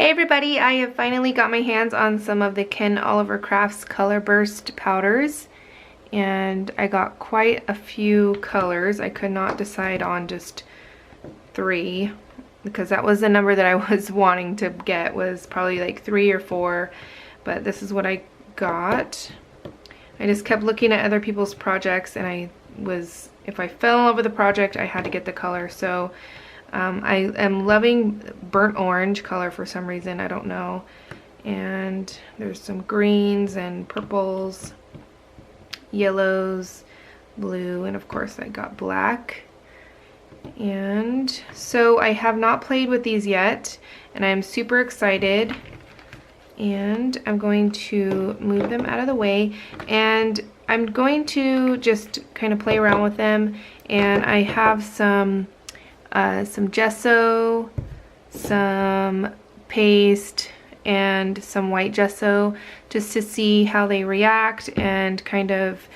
Hey everybody, I have finally got my hands on some of the Ken Oliver Crafts Color Burst powders, and I got quite a few colors. I could not decide on just 3 because that was the number that I was wanting to get, was probably like 3 or 4, but this is what I got. I just kept looking at other people's projects, and if I fell in love with a project, I had to get the color. So I am loving burnt orange color for some reason, I don't know. And there's some greens and purples, yellows, blue, and of course I got black. And so I have not played with these yet, and I'm super excited. And I'm going to move them out of the way, and I'm going to just kind of play around with them. And I have some gesso, some paste, and some white gesso, just to see how they react and kind of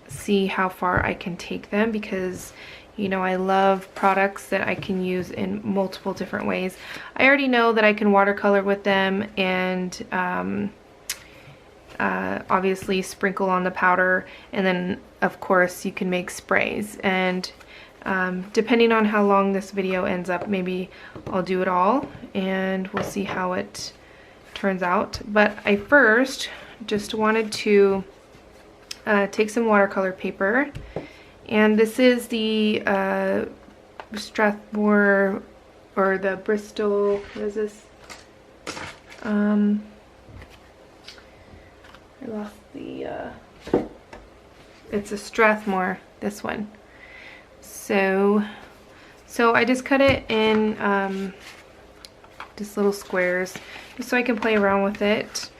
see how far I can take them, because you know, I love products that I can use in multiple different ways. I already know that I can watercolor with them, and obviously sprinkle on the powder, and then of course you can make sprays. And depending on how long this video ends up, maybe I'll do it all, and we'll see how it turns out. But I first just wanted to take some watercolor paper. And this is the Strathmore, or the Bristol, what is this? I lost the, it's a Strathmore, this one. So I just cut it in just little squares, just so I can play around with it.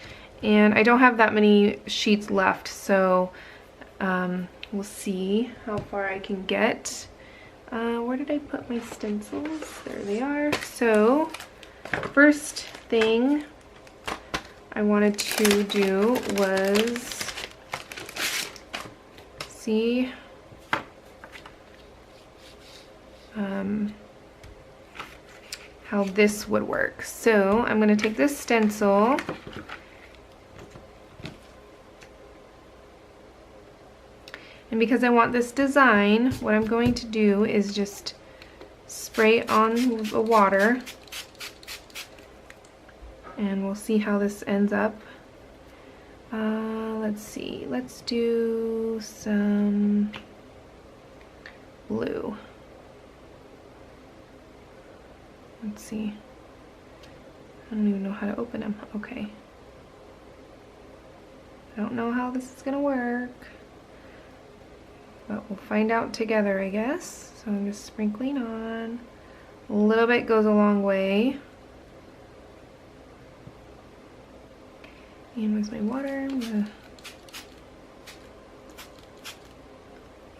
And I don't have that many sheets left, so we'll see how far I can get. Where did I put my stencils? There they are. So first thing I wanted to do was see how this would work. So I'm going to take this stencil, and because I want this design, what I'm going to do is just spray it on the water, and we'll see how this ends up. Let's see, let's do some blue. Let's see. I don't even know how to open them. Okay. I don't know how this is gonna work, but we'll find out together, I guess. So I'm just sprinkling on. A little bit goes a long way. And where's my water?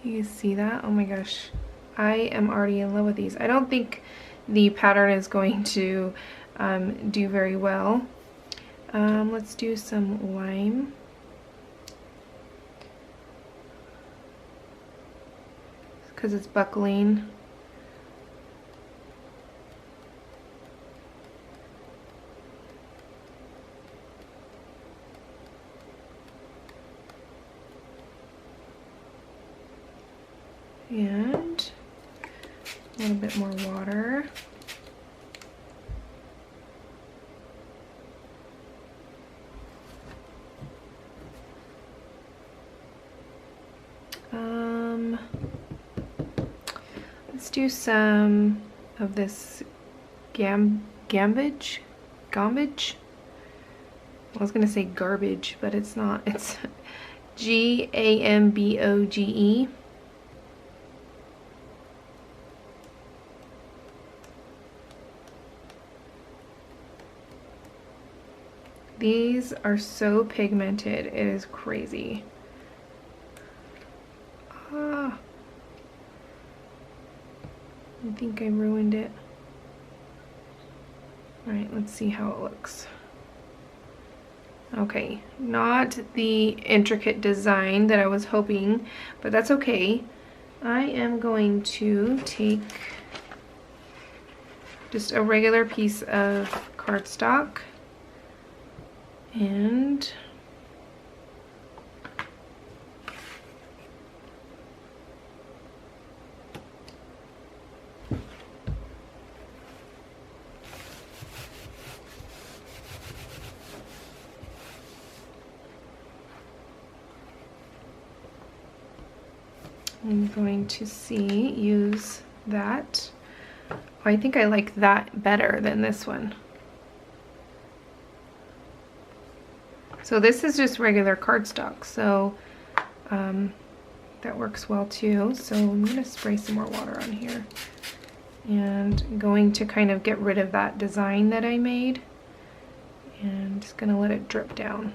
You can see that? Oh my gosh. I am already in love with these. I don't think the pattern is going to do very well. Let's do some lime. Because it's buckling. And a little bit more water. Let's do some of this gambage. I was gonna say garbage, but it's not. It's Gamboge. These are so pigmented, it is crazy. Ah, I think I ruined it. Alright, let's see how it looks. Okay, not the intricate design that I was hoping, but that's okay. I am going to take just a regular piece of cardstock, and I'm going to use that. Oh, I think I like that better than this one. So this is just regular cardstock, so that works well too. So I'm going to spray some more water on here. And I'm going to kind of get rid of that design that I made. And I'm just going to let it drip down.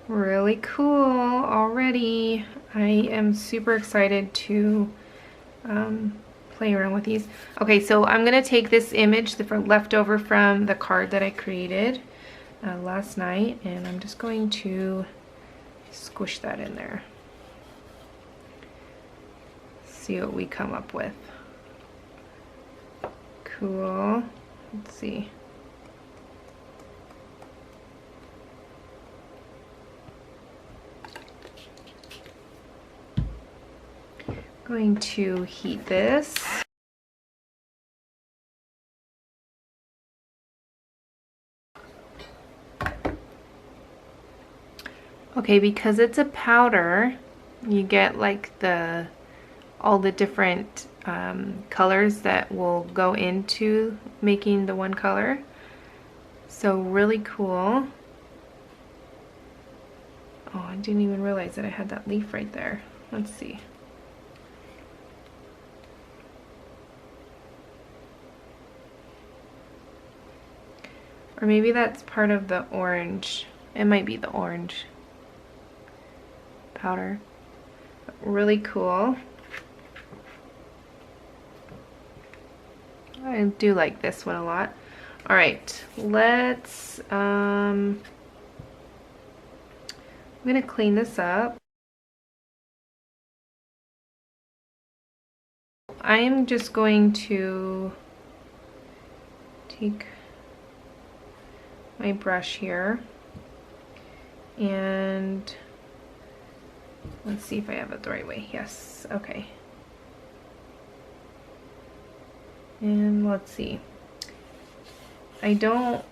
Really cool already. I am super excited to play around with these. Okay, so I'm gonna take this image, the leftover from the card that I created last night, and I'm just going to squish that in there. See what we come up with. Cool. Let's see. Going to heat this. Okay, because it's a powder, you get like all the different colors that will go into making the one color. So really cool. Oh, I didn't even realize that I had that leaf right there. Let's see. Or maybe that's part of the orange. It might be the orange powder. Really cool. I do like this one a lot. All right, let's, I'm gonna clean this up. I am just going to take my brush here and let's see if I have it the right way. Yes, okay. And let's see. I don't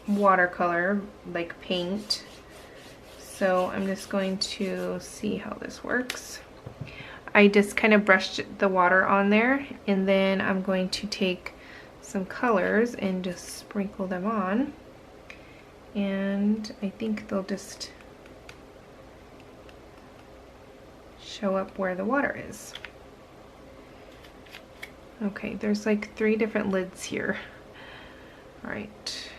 watercolor like paint, so I'm just going to see how this works. I just kind of brushed the water on there, and then I'm going to take some colors and just sprinkle them on, and I think they'll just show up where the water is. Okay, there's like 3 different lids here. All right,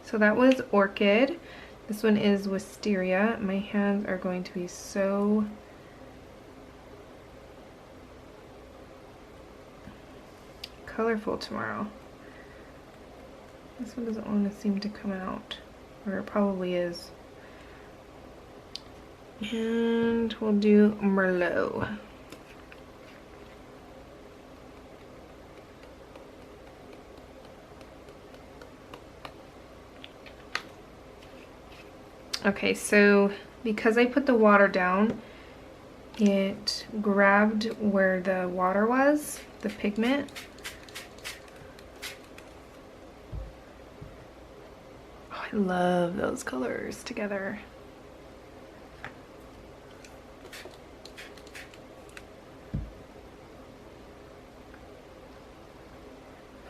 so that was Orchid. This one is Wisteria. My hands are going to be so colorful tomorrow. This one doesn't want to seem to come out, or it probably is. And we'll do Merlot. Okay, so because I put the water down, it grabbed where the water was, the pigment. Oh, I love those colors together.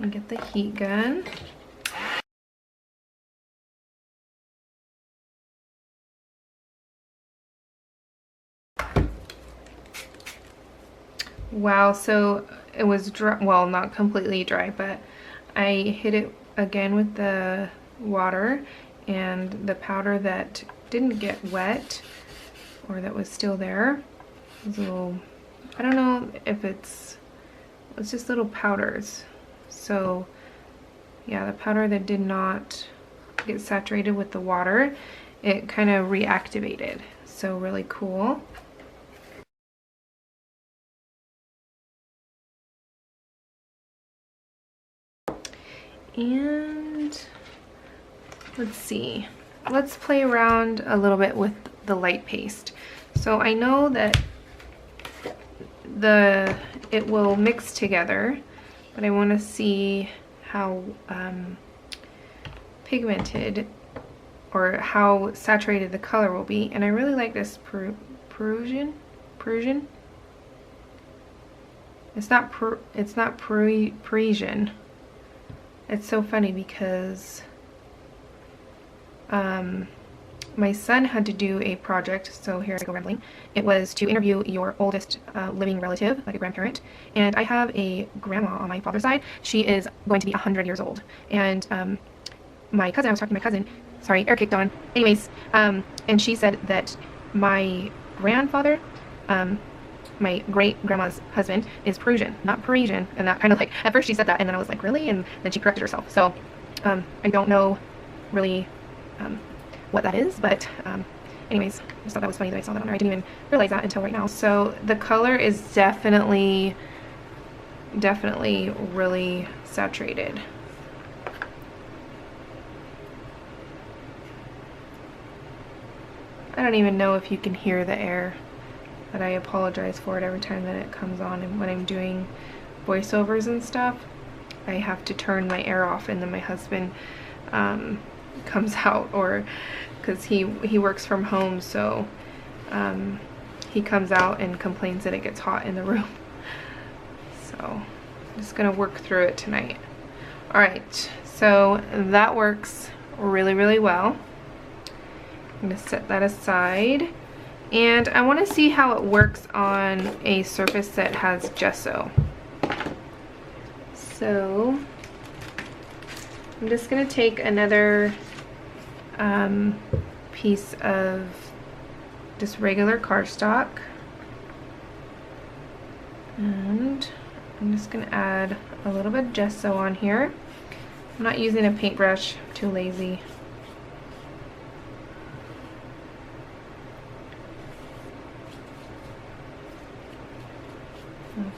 And get the heat gun. Wow, so it was dry, well, not completely dry, but I hit it again with the water, and the powder that didn't get wet, or that was still there, was a little, I don't know if it's just little powders. So yeah, the powder that did not get saturated with the water, it kind of reactivated. So really cool. And let's see, let's play around a little bit with the light paste. So I know that it will mix together, but I want to see how pigmented or how saturated the color will be. And I really like this Prussian. It's not Parisian. It's so funny because my son had to do a project, so here I go rambling. It was to interview your oldest living relative, like a grandparent. And I have a grandma on my father's side. She is going to be 100 years old. And my cousin, I was talking to my cousin, sorry, air kicked on. Anyways, and she said that my grandfather, my great-grandma's husband, is Prussian, not Parisian. And that kind of like, at first she said that, and then I was like, really? And then she corrected herself. So I don't know really what that is, but anyways, I just thought that was funny that I saw that on there. I didn't even realize that until right now. So the color is definitely really saturated. I don't even know if you can hear the air, but I apologize for it every time that it comes on. And when I'm doing voiceovers and stuff, I have to turn my air off, and then my husband comes out, or because he works from home, so he comes out and complains that it gets hot in the room. So I'm just gonna work through it tonight. All right, so that works really well. I'm gonna set that aside, and I want to see how it works on a surface that has gesso. So I'm just gonna take another piece of just regular cardstock, and I'm just gonna add a little bit of gesso on here. I'm not using a paintbrush, I'm too lazy.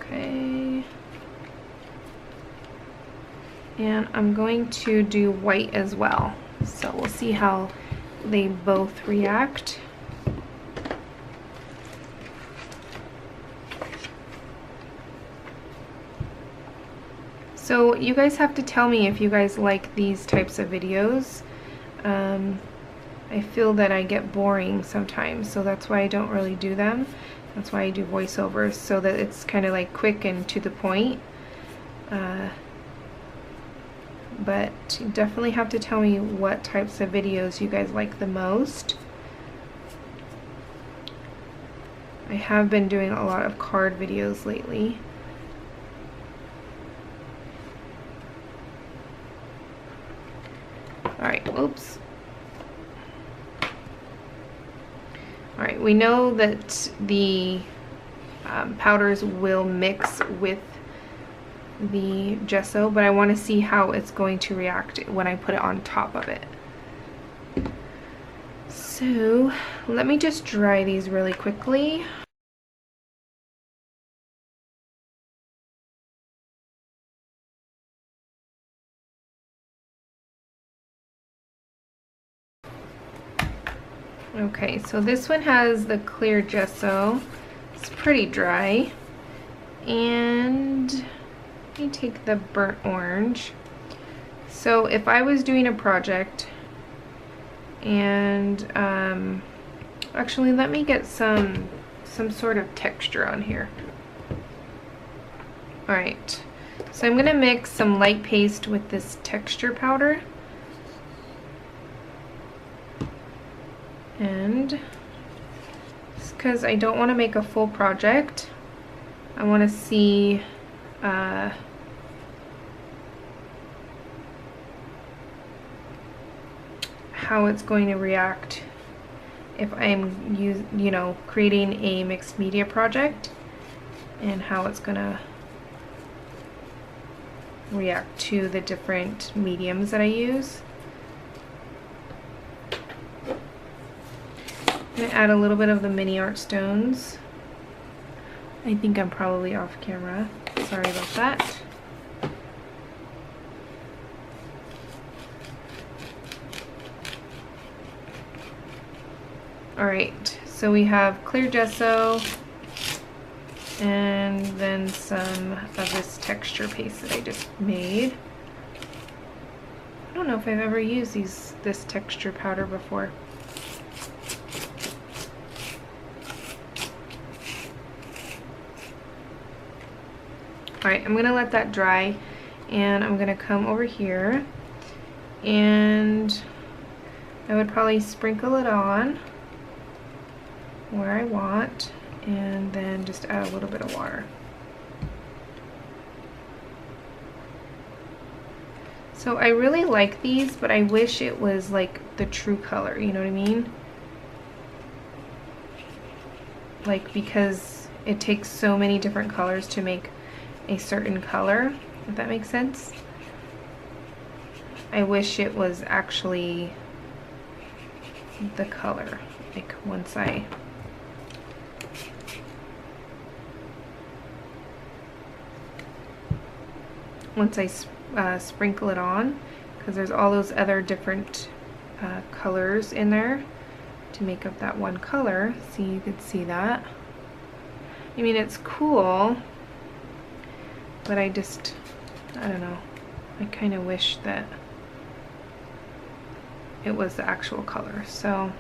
Okay. And I'm going to do white as well. So we'll see how they both react. So you guys have to tell me if you guys like these types of videos. I feel that I get boring sometimes, so that's why I don't really do them. That's why I do voiceovers, so that it's kind of like quick and to the point. But you definitely have to tell me what types of videos you guys like the most. I have been doing a lot of card videos lately. Alright, oops. Alright, we know that the powders will mix with the gesso, but I want to see how it's going to react when I put it on top of it. So let me just dry these really quickly. Okay, so this one has the clear gesso. It's pretty dry. And let me take the burnt orange. So if I was doing a project and actually let me get some sort of texture on here. Alright, so I'm gonna mix some light paste with this texture powder. And just because I don't want to make a full project, I want to see how it's going to react if I'm creating a mixed media project, and how it's gonna react to the different mediums that I use. I'm gonna add a little bit of the mini art stones. I think I'm probably off camera. Sorry about that. Alright, so we have clear gesso and then some of this texture paste that I just made. I don't know if I've ever used this texture powder before. Alright, I'm gonna let that dry and I'm gonna come over here and I would probably sprinkle it on where I want and then just add a little bit of water. So I really like these, but I wish it was like the true color, you know what I mean? Like, because it takes so many different colors to make a certain color, if that makes sense. I wish it was actually the color, like once I sprinkle it on, because there's all those other different colors in there to make up that one color. See, you could see that. I mean, it's cool, but I don't know, I kind of wish that it was the actual color. So,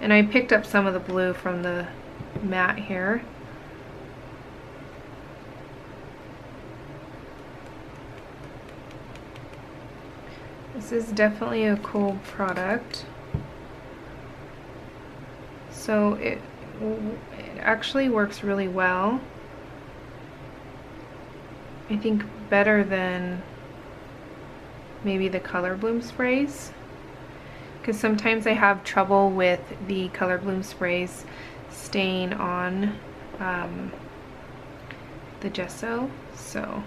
and I picked up some of the blue from the mat here. This is definitely a cool product. So it actually works really well. I think better than maybe the Color Bloom sprays, because sometimes I have trouble with the Color Bloom sprays staying on the gesso. So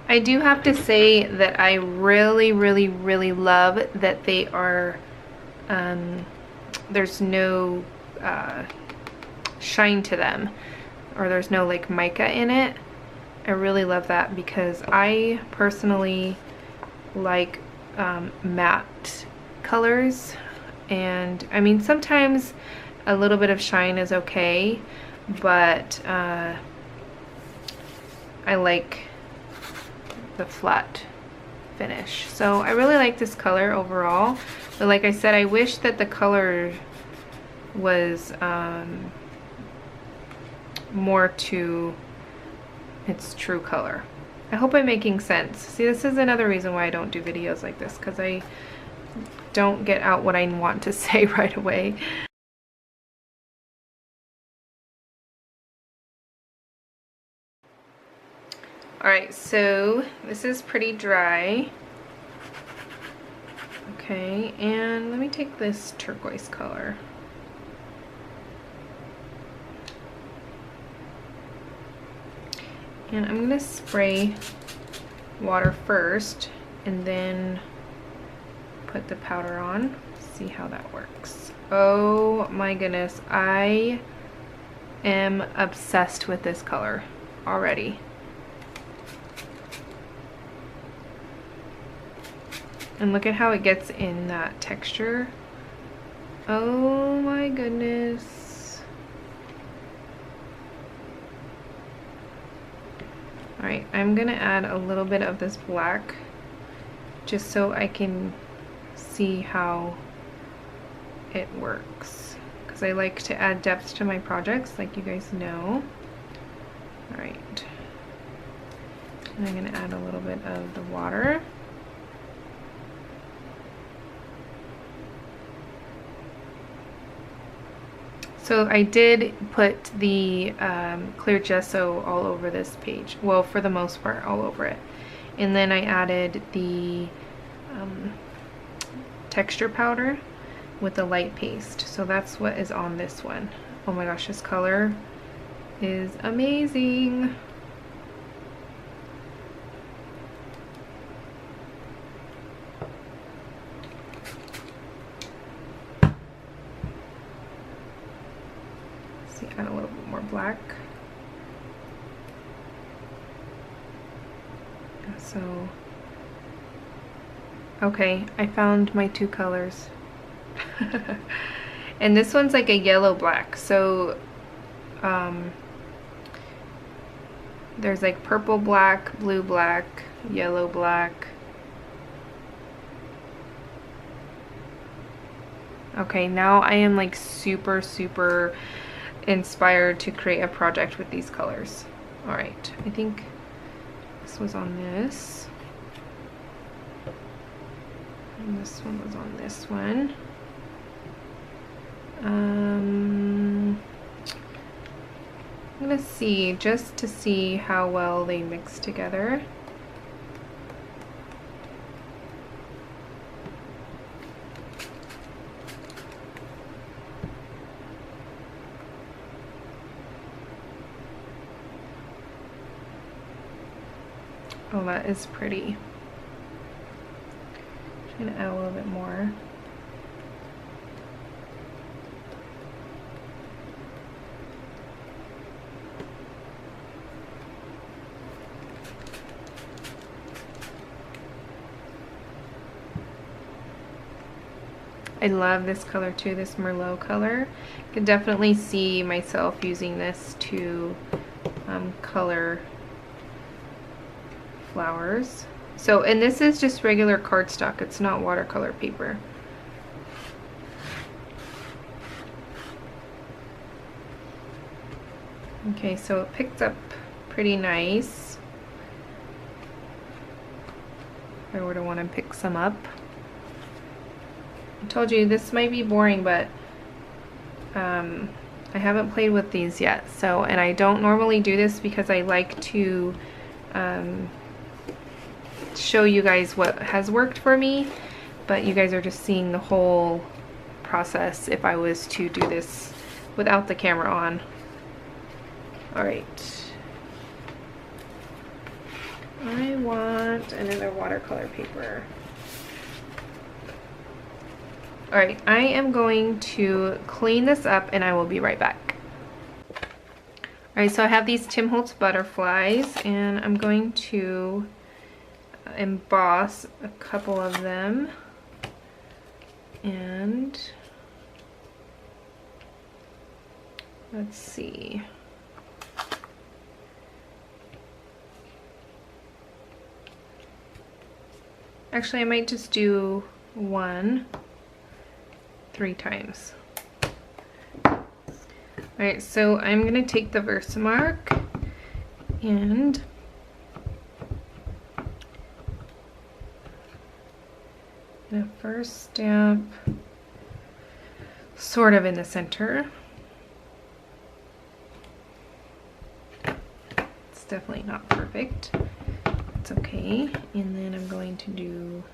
I do have to say that I really love that they are there's no shine to them, or there's no like mica in it. I really love that, because I personally like matte colors, and I mean, sometimes a little bit of shine is okay, but I like the flat finish. So I really like this color overall, but like I said, I wish that the color was more to its true color. I hope I'm making sense. See, this is another reason why I don't do videos like this, because I don't get out what I want to say right away. Alright, so this is pretty dry. Okay, and let me take this turquoise color. And I'm going to spray water first and then put the powder on. See how that works. Oh my goodness, I am obsessed with this color already. And look at how it gets in that texture. Oh my goodness. Alright, I'm gonna add a little bit of this black just so I can see how it works, because I like to add depth to my projects, like you guys know. Alright. And I'm gonna add a little bit of the water. So I did put the clear gesso all over this page. Well, for the most part, all over it. And then I added the texture powder with the light paste. So that's what is on this one. Oh my gosh, this color is amazing. So, okay, I found my two colors. And this one's like a yellow black, so there's like purple black, blue black, yellow black. Okay, now I am like super inspired to create a project with these colors. All right, I think this was on this, and this one was on this one. I'm gonna see, just to see how well they mix together. Oh, that is pretty. I'm gonna add a little bit more. I love this color too, this Merlot color. I can definitely see myself using this to color flowers. So, and this is just regular cardstock, it's not watercolor paper. Okay, so it picked up pretty nice. If I were to want to pick some up. I told you this might be boring, but I haven't played with these yet. So, and I don't normally do this because I like to show you guys what has worked for me, but you guys are just seeing the whole process if I was to do this without the camera on. All right. I want another watercolor paper. All right, I am going to clean this up and I will be right back. All right, so I have these Tim Holtz butterflies and I'm going to emboss a couple of them. And let's see. Actually, I might just do one 3 times. Alright, so I'm going to take the Versamark and the first stamp sort of in the center. It's definitely not perfect. It's okay. And then I'm going to do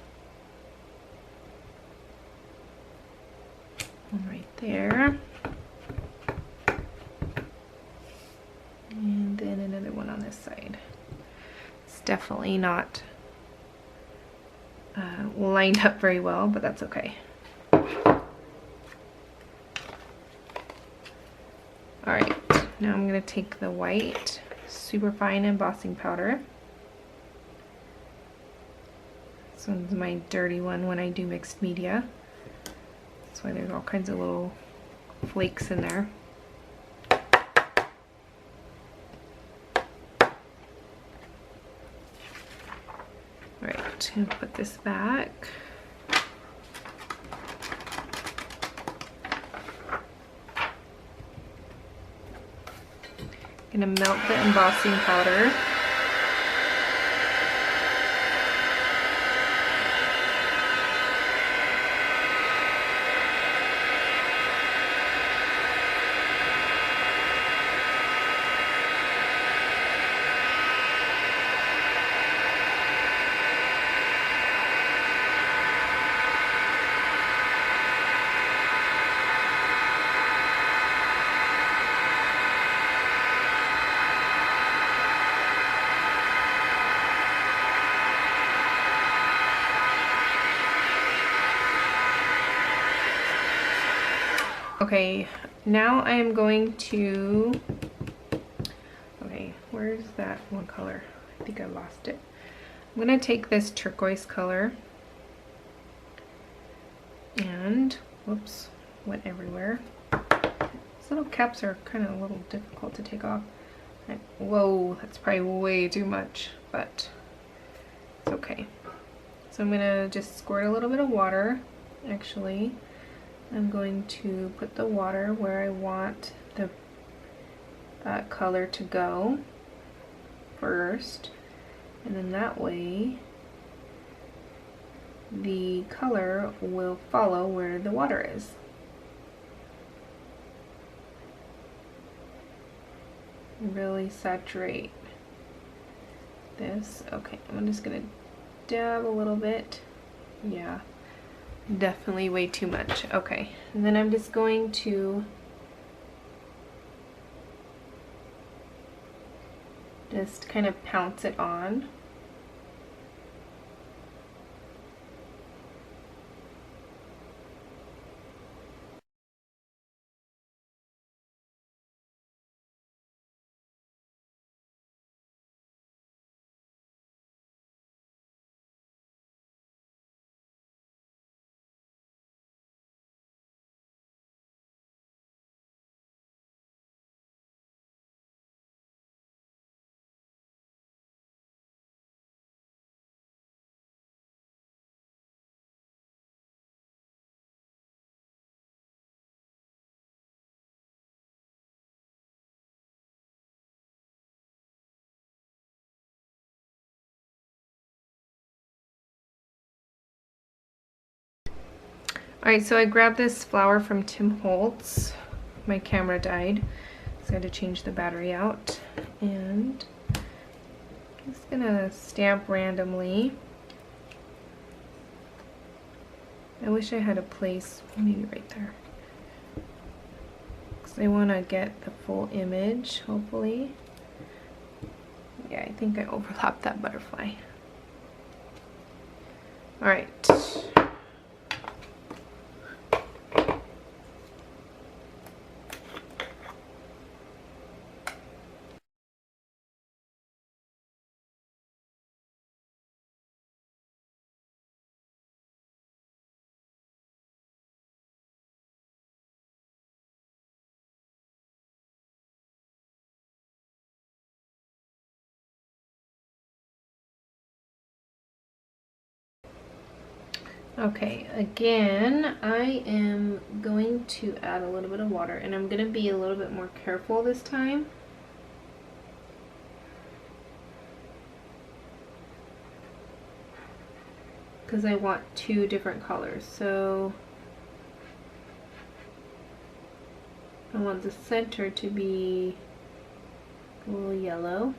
one right there. And then another one on this side. It's definitely not lined up very well, but that's okay. Alright, now I'm going to take the white super fine embossing powder. This one's my dirty one when I do mixed media. That's why there's all kinds of little flakes in there. Alright, I'm gonna put this back. Gonna melt the embossing powder. Okay, now I am going to, okay, where's that one color? I think I lost it. I'm going to take this turquoise color and, whoops, went everywhere. These little caps are kind of a little difficult to take off. Whoa, that's probably way too much, but it's okay. So I'm going to just squirt a little bit of water. Actually, I'm going to put the water where I want the color to go first, and then that way the color will follow where the water is. Really saturate this. Okay, I'm just gonna dab a little bit. Yeah, definitely way too much. Okay, and then I'm just going to just kind of pounce it on. Alright, so I grabbed this flower from Holtz. My camera died, so I had to change the battery out. And I'm just gonna stamp randomly. I wish I had a place, maybe right there. Because I want to get the full image, hopefully. Yeah, I think I overlapped that butterfly. Alright. Okay, again, I am going to add a little bit of water, and I'm going to be a little bit more careful this time. Because I want two different colors. So I want the center to be a little yellow.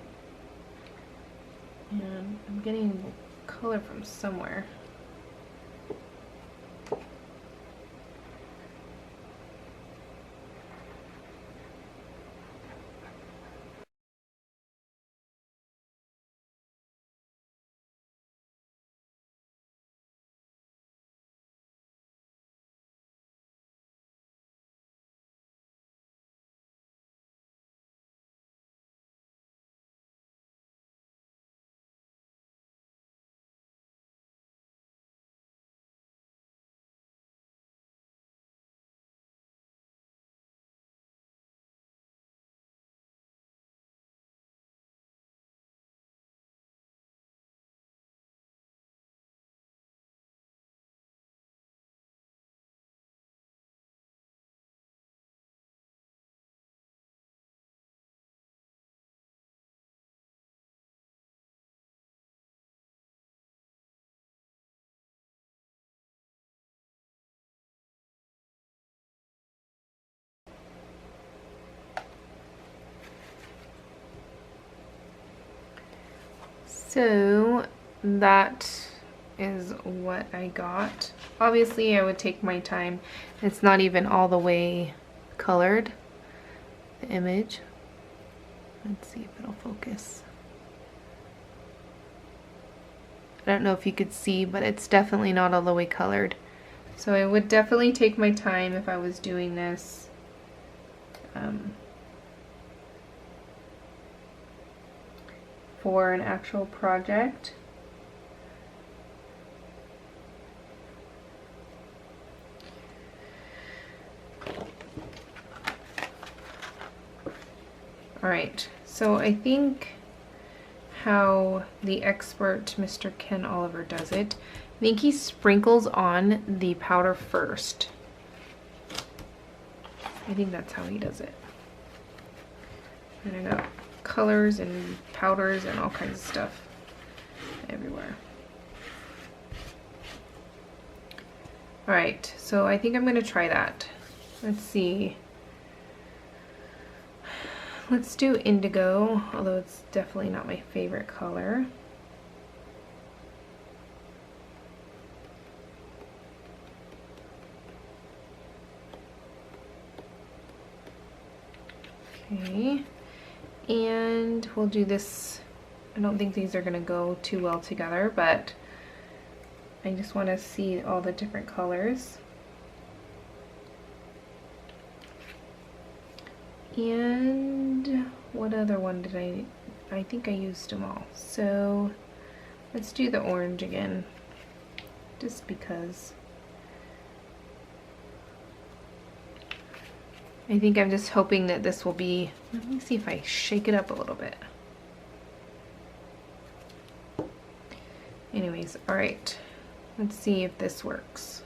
And I'm getting color from somewhere. So that is what I got. Obviously I would take my time. It's not even all the way colored, the image. Let's see if it'll focus. I don't know if you could see, but it's definitely not all the way colored. So I would definitely take my time if I was doing this. For an actual project. Alright, so I think how the expert Mr. Ken Oliver does it, I think he sprinkles on the powder first. I think that's how he does it. And I got colors and powders and all kinds of stuff everywhere. Alright, so I think I'm going to try that. Let's see. Let's do indigo, although it's definitely not my favorite color. Okay, and we'll do this. I don't think these are going to go too well together, but I just want to see all the different colors. And what other one did I think I used them all. So let's do the orange again, just because. I think I'm just hoping that this will be, let me see if I shake it up a little bit. Anyways, all right, let's see if this works.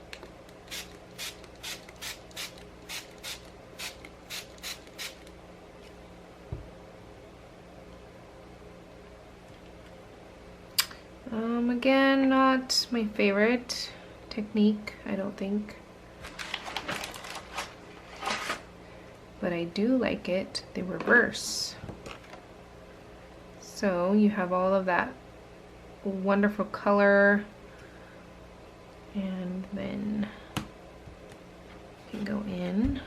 Again, not my favorite technique, I don't think. But I do like it, the reverse. So you have all of that wonderful color, and then you can go in.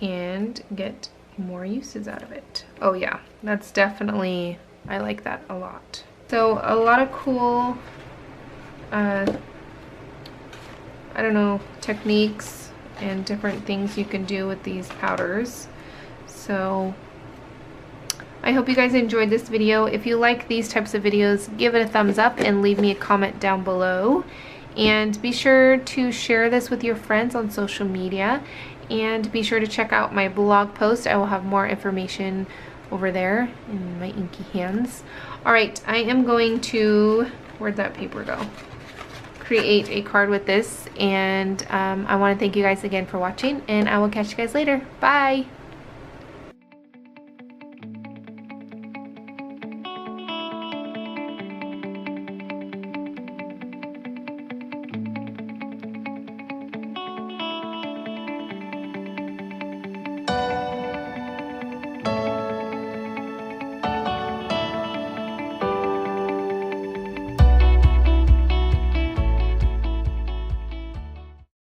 And get more uses out of it. Oh yeah, that's definitely, I like that a lot. So a lot of cool, I don't know, techniques and different things you can do with these powders. So I hope you guys enjoyed this video. If you like these types of videos, give it a thumbs up and leave me a comment down below. And be sure to share this with your friends on social media. And be sure to check out my blog post. I will have more information over there in my inky hands. Alright, I am going to, where'd that paper go? Create a card with this. And I want to thank you guys again for watching. And I will catch you guys later. Bye!